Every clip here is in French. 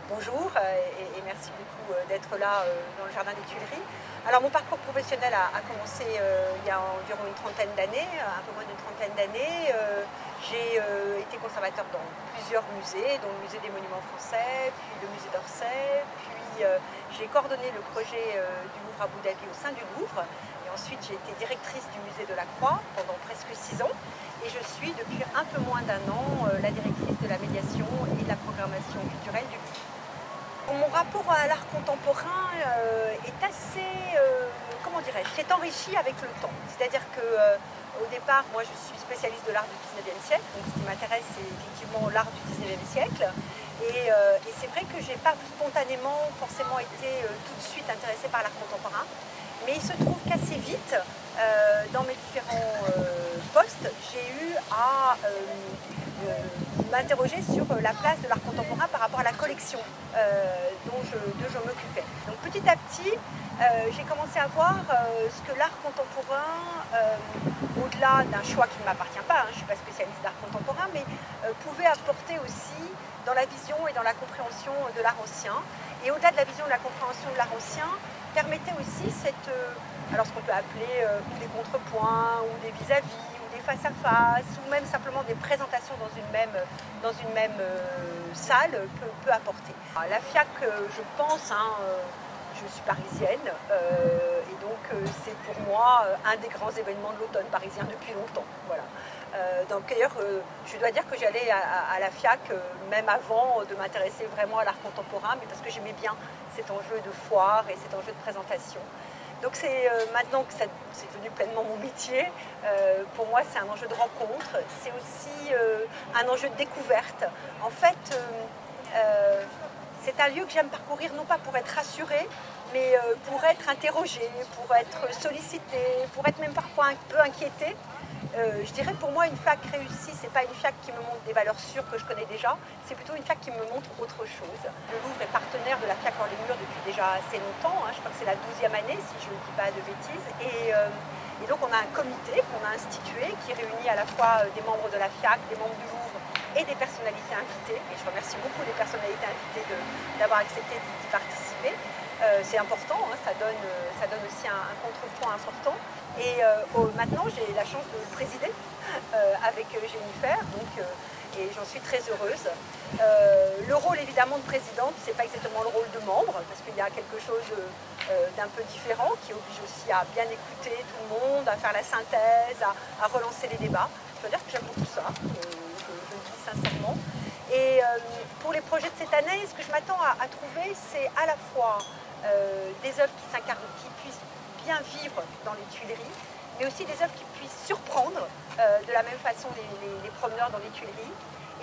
Bonjour et merci beaucoup d'être là dans le Jardin des Tuileries. Alors mon parcours professionnel a commencé il y a environ une trentaine d'années, un peu moins d'une trentaine d'années. J'ai été conservateur dans plusieurs musées, dont le musée des Monuments Français, puis le musée d'Orsay, puis j'ai coordonné le projet du Louvre Abu Dhabi au sein du Louvre. Et ensuite j'ai été directrice du musée de la Croix pendant presque 6 ans. Et je suis depuis un peu moins d'un an la directrice de la médiation et de la programmation culturelle du Louvre. Mon rapport à l'art contemporain est assez, comment dirais-je, s'est enrichi avec le temps. C'est-à-dire qu'au départ, moi je suis spécialiste de l'art du 19e siècle, donc ce qui m'intéresse c'est effectivement l'art du 19e siècle. Et c'est vrai que je n'ai pas spontanément forcément été tout de suite intéressée par l'art contemporain. Mais il se trouve qu'assez vite, dans mes différents postes, j'ai eu à m'interroger sur la place de l'art contemporain par rapport à la collection dont je m'occupais. Donc petit à petit, j'ai commencé à voir ce que l'art contemporain, au-delà d'un choix qui ne m'appartient pas, je ne suis pas spécialiste d'art contemporain, mais pouvait apporter aussi dans la vision et dans la compréhension de l'art ancien. Et au-delà de la vision et de la compréhension de l'art ancien, permettait aussi alors ce qu'on peut appeler des contrepoints, ou des vis-à-vis, ou des face-à-face, ou même simplement des présentations dans une même salle peut apporter. La FIAC, je pense, je suis parisienne, et donc c'est pour moi un des grands événements de l'automne parisien depuis longtemps. Voilà. Donc d'ailleurs, je dois dire que j'allais à la FIAC même avant de m'intéresser vraiment à l'art contemporain, mais parce que j'aimais bien cet enjeu de foire et cet enjeu de présentation. Donc c'est maintenant que c'est devenu pleinement mon métier, pour moi c'est un enjeu de rencontre, c'est aussi un enjeu de découverte. En fait, c'est un lieu que j'aime parcourir non pas pour être rassurée, mais pour être interrogée, pour être sollicitée, pour être même parfois un peu inquiétée. Je dirais pour moi une FIAC réussie, c'est pas une FIAC qui me montre des valeurs sûres que je connais déjà, c'est plutôt une FIAC qui me montre autre chose. Le Louvre est partenaire de la FIAC hors les murs depuis déjà assez longtemps, je crois que c'est la 12e année si je ne dis pas de bêtises. Et donc on a un comité qu'on a institué qui réunit à la fois des membres de la FIAC, des membres du Louvre et des personnalités invitées. Et je remercie beaucoup les personnalités invitées d'avoir accepté d'y participer. C'est important, ça donne aussi un contrepoint important. Et maintenant, j'ai la chance de le présider avec Jennifer, et j'en suis très heureuse. Le rôle évidemment de présidente, c'est pas exactement le rôle de membre, parce qu'il y a quelque chose d'un peu différent qui oblige aussi à bien écouter tout le monde, à faire la synthèse, à relancer les débats. Je dois dire que j'aime beaucoup ça, je le dis sincèrement. Et pour les projets de cette année, ce que je m'attends à trouver, c'est à la fois des œuvres qui s'incarnent, qui puissent bien vivre dans les Tuileries, mais aussi des œuvres qui puissent surprendre de la même façon les promeneurs dans les Tuileries,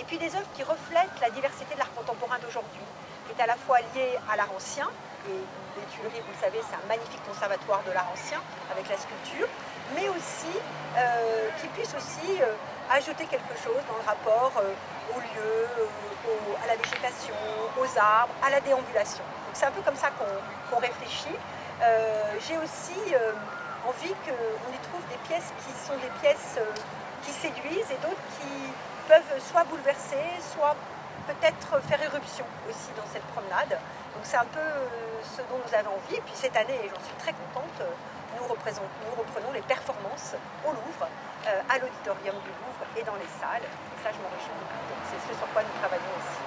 et puis des œuvres qui reflètent la diversité de l'art contemporain d'aujourd'hui, qui est à la fois liée à l'art ancien, et les Tuileries, vous le savez, c'est un magnifique conservatoire de l'art ancien avec la sculpture, mais aussi qui puisse aussi ajouter quelque chose dans le rapport aux lieux, à la végétation, aux arbres, à la déambulation. Donc c'est un peu comme ça qu'on réfléchit. J'ai aussi envie qu'on y trouve des pièces qui sont des pièces qui séduisent et d'autres qui peuvent soit bouleverser, soit peut-être faire éruption aussi dans cette promenade. Donc c'est un peu ce dont nous avons envie. Et puis cette année, et j'en suis très contente, nous reprenons les performances au Louvre, à l'auditorium du Louvre et dans les salles. Et ça, je m'en réjouis beaucoup. Donc c'est ce sur quoi nous travaillons aussi.